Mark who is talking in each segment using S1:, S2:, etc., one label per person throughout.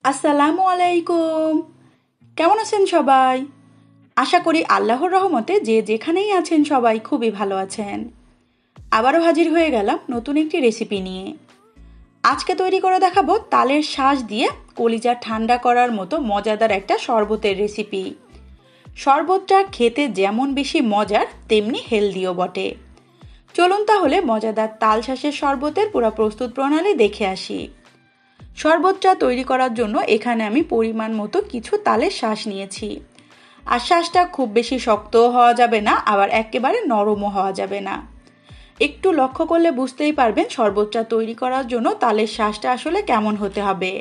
S1: আসসালামু আলাইকুম। কেমন আছেন সবাই? আশা করি আল্লাহর রহমতে যে যেখানেই আছেন সবাই খুবই ভালো আছেন। আবারও হাজির হয়ে গেলাম নতুন একটি রেসিপি নিয়ে। আজকে তৈরি করে দেখাবো তালের শাঁস দিয়ে কলিজা ঠান্ডা করার মতো মজাদার একটা শরবতের রেসিপি। শরবতটা খেতে যেমন বেশি মজার তেমনি হেলদিও বটে। চলুন তাহলে মজাদার তাল শাঁসের শরবতের পুরো প্রস্তুত প্রণালী দেখে আসি। শরবতটা তৈরি করার জন্য এখানে আমি পরিমাণ মতো কিছু তালের শাঁস নিয়েছি। আর শাঁসটা খুব বেশি শক্তও হওয়া যাবে না, আবার একেবারে নরমও হওয়া যাবে না। একটু লক্ষ্য করলে বুঝতেই পারবেন শরবতটা তৈরি করার জন্য তালের শাঁসটা আসলে কেমন হতে হবে।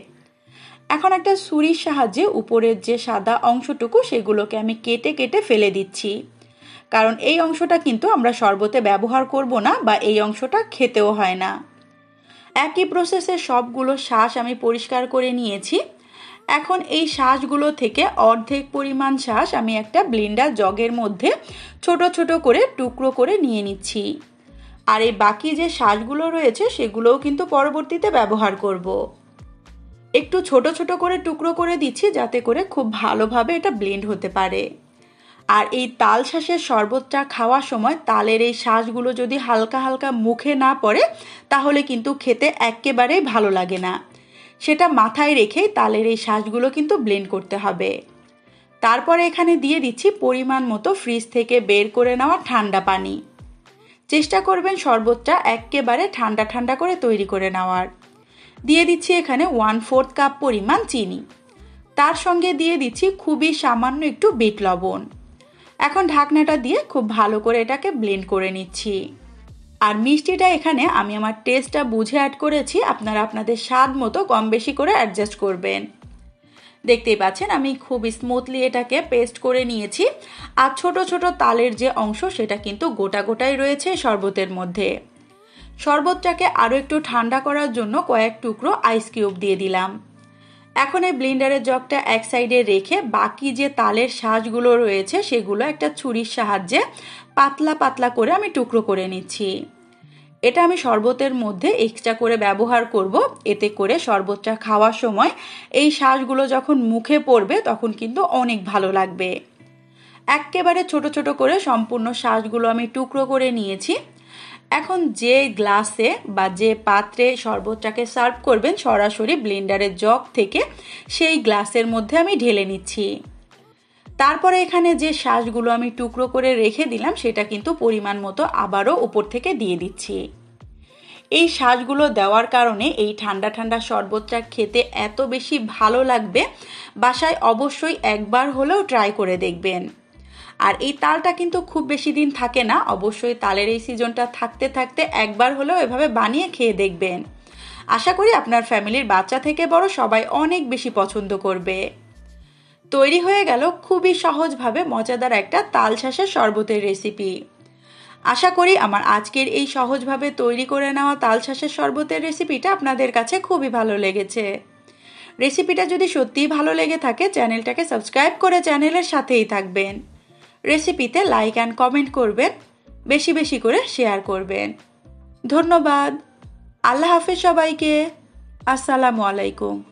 S1: এখন একটা ছুরির সাহায্যে উপরের যে সাদা অংশটুকু সেগুলোকে আমি কেটে কেটে ফেলে দিচ্ছি, কারণ এই অংশটা কিন্তু আমরা শরবতে ব্যবহার করব না বা এই অংশটা খেতেও হয় না। একই প্রসেসে সবগুলো শাঁস আমি পরিষ্কার করে নিয়েছি। এখন এই শাঁসগুলো থেকে অর্ধেক পরিমাণ শাঁস আমি একটা ব্লেন্ডার জগের মধ্যে ছোট ছোট করে টুকরো করে নিয়ে নিচ্ছি। আর এই বাকি যে শাঁসগুলো রয়েছে সেগুলোও কিন্তু পরবর্তীতে ব্যবহার করব। একটু ছোট ছোট করে টুকরো করে দিচ্ছি যাতে করে খুব ভালোভাবে এটা ব্লেন্ড হতে পারে। আর এই তাল শাঁসের শরবতটা খাওয়ার সময় তালের এই শাঁসগুলো যদি হালকা হালকা মুখে না পড়ে তাহলে কিন্তু খেতে একেবারেই ভালো লাগে না। সেটা মাথায় রেখেই তালের এই শাঁসগুলো কিন্তু ব্লেন্ড করতে হবে। তারপরে এখানে দিয়ে দিচ্ছি পরিমাণ মতো ফ্রিজ থেকে বের করে নেওয়া ঠান্ডা পানি। চেষ্টা করবেন শরবতটা একেবারে ঠান্ডা ঠান্ডা করে তৈরি করে নেওয়ার। দিয়ে দিচ্ছি এখানে 1/4 কাপ পরিমাণ চিনি। তার সঙ্গে দিয়ে দিচ্ছি খুবই সামান্য একটু বিট লবণ। এখন ঢাকনাটা দিয়ে খুব ভালো করে এটাকে ব্লেন্ড করে নিচ্ছি। আর মিষ্টিটা এখানে আমি আমার টেস্টটা বুঝে অ্যাড করেছি, আপনারা আপনাদের স্বাদ মতো কম বেশি করে অ্যাডজাস্ট করবেন। দেখতেই পাচ্ছেন আমি খুব স্মুথলি এটাকে পেস্ট করে নিয়েছি। আর ছোট ছোট তালের যে অংশ সেটা কিন্তু গোটা গোটাই রয়েছে শরবতের মধ্যে। শরবতটাকে আরও একটু ঠান্ডা করার জন্য কয়েক টুকরো আইস কিউব দিয়ে দিলাম। এখন এই ব্লেন্ডারের জগটা এক সাইডে রেখে বাকি যে তালের শাঁসগুলো রয়েছে সেগুলো একটা ছুরির সাহায্যে পাতলা পাতলা করে আমি টুকরো করে নিচ্ছি। এটা আমি শরবতের মধ্যে এক্সট্রা করে ব্যবহার করব, এতে করে শরবতটা খাওয়ার সময় এই শাঁসগুলো যখন মুখে পড়বে তখন কিন্তু অনেক ভালো লাগবে। একেবারে ছোট ছোট করে সম্পূর্ণ শাঁসগুলো আমি টুকরো করে নিয়েছি। এখন যে গ্লাসে বা যে পাত্রে শরবতটাকে সার্ভ করবেন সরাসরি ব্লেন্ডারের জগ থেকে সেই গ্লাসের মধ্যে আমি ঢেলে নিচ্ছি। তারপরে এখানে যে শাঁসগুলো আমি টুকরো করে রেখে দিলাম সেটা কিন্তু পরিমাণ মতো আবারও উপর থেকে দিয়ে দিচ্ছি। এই শাঁসগুলো দেওয়ার কারণে এই ঠান্ডা ঠান্ডা শরবতটা খেতে এত বেশি ভালো লাগবে, বাসায় অবশ্যই একবার হলেও ট্রাই করে দেখবেন। আর এই তালটা কিন্তু খুব বেশি দিন থাকে না, অবশ্যই তালের এই সিজনটা থাকতে থাকতে একবার হলেও এভাবে বানিয়ে খেয়ে দেখবেন। আশা করি আপনার ফ্যামিলির বাচ্চা থেকে বড় সবাই অনেক বেশি পছন্দ করবে। তৈরি হয়ে গেল খুবই সহজভাবে মজাদার একটা তাল শাঁসের শরবতের রেসিপি। আশা করি আমার আজকের এই সহজভাবে তৈরি করে নেওয়া তাল শাঁসের শরবতের রেসিপিটা আপনাদের কাছে খুবই ভালো লেগেছে। রেসিপিটা যদি সত্যিই ভালো লেগে থাকে চ্যানেলটাকে সাবস্ক্রাইব করে চ্যানেলের সাথেই থাকবেন। রেসিপিতে লাইক অ্যান্ড কমেন্ট করবেন, বেশি বেশি করে শেয়ার করবেন। ধন্যবাদ। আল্লাহ হাফেজ সবাইকে। আসসালামু আলাইকুম।